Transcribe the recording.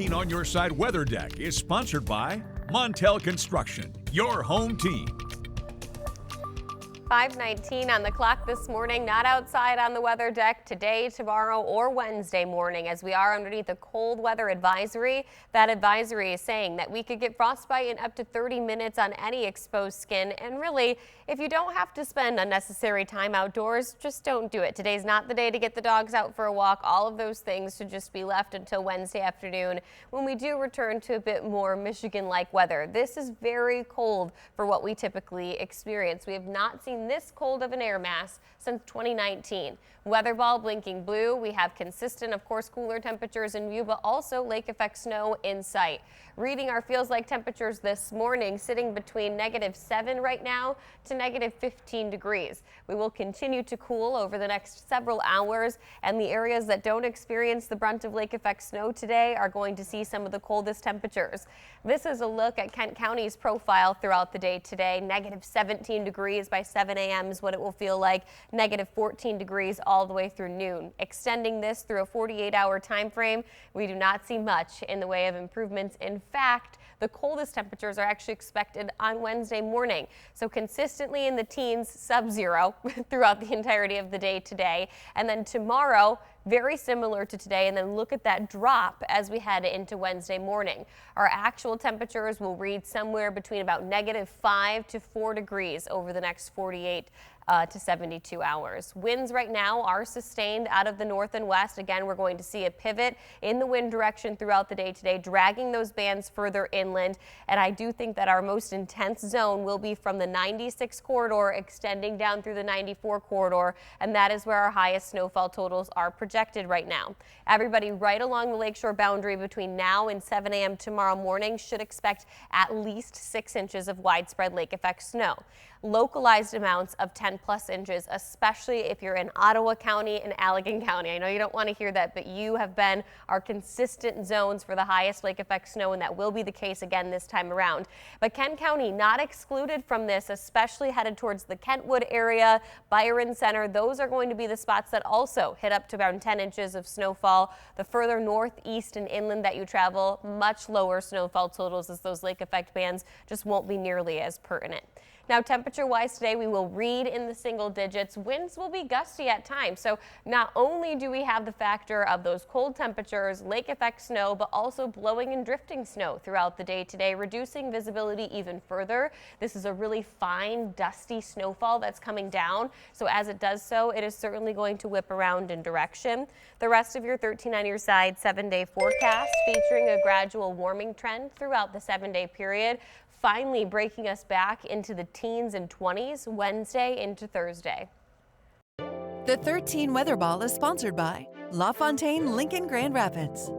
On Your Side Weather Deck is sponsored by Montel Construction, your home team. 5:19 on the clock this morning, not outside on the weather deck today, tomorrow, or Wednesday morning, as we are underneath a cold weather advisory. That advisory is saying that we could get frostbite in up to 30 minutes on any exposed skin. And really, if you don't have to spend unnecessary time outdoors, just don't do it. Today's not the day to get the dogs out for a walk. All of those things should just be left until Wednesday afternoon when we do return to a bit more Michigan-like weather. This is very cold for what we typically experience. We have not seen this cold of an air mass since 2019. Weather ball blinking blue. We have consistent, of course, cooler temperatures in view, but also lake effect snow in sight. Reading our feels like temperatures this morning, sitting between -7 right now to -15 degrees. We will continue to cool over the next several hours, and the areas that don't experience the brunt of lake effect snow today are going to see some of the coldest temperatures. This is a look at Kent County's profile throughout the day today. -17 degrees by 7 a.m. is what it will feel like. -14 degrees all the way through noon. Extending this through a 48-hour time frame, we do not see much in the way of improvements. In fact, the coldest temperatures are actually expected on Wednesday morning. So consistently in the teens, sub-zero throughout the entirety of the day today. And then tomorrow, very similar to today, and then look at that drop as we head into Wednesday morning. Our actual temperatures will read somewhere between about -5 to 4 degrees over the next 48 to 72 hours. Winds right now are sustained out of the north and west. Again, we're going to see a pivot in the wind direction throughout the day today, dragging those bands further inland. And I do think that our most intense zone will be from the 96 corridor extending down through the 94 corridor, and that is where our highest snowfall totals are projected right now. Everybody right along the lakeshore boundary between now and 7 a.m. tomorrow morning should expect at least 6 inches of widespread lake effect snow. Localized amounts of 10+ inches, especially if you're in Ottawa County and Allegan County. I know you don't want to hear that, but you have been our consistent zones for the highest lake effect snow, and that will be the case again this time around. But Kent County not excluded from this, especially headed towards the Kentwood area, Byron Center. Those are going to be the spots that also hit up to around 10 inches of snowfall. The further northeast and inland that you travel, much lower snowfall totals, as those lake effect bands just won't be nearly as pertinent. Now, temperature-wise today, we will read in the single digits. Winds will be gusty at times. So not only do we have the factor of those cold temperatures, lake effect snow, but also blowing and drifting snow throughout the day today, reducing visibility even further. This is a really fine, dusty snowfall that's coming down. So as it does so, it is certainly going to whip around in direction. The rest of your 13 on your side 7-day forecast featuring a gradual warming trend throughout the 7-day period, finally breaking us back into the teens and 20s Wednesday into Thursday. The 13 Weather Ball is sponsored by LaFontaine Lincoln Grand Rapids.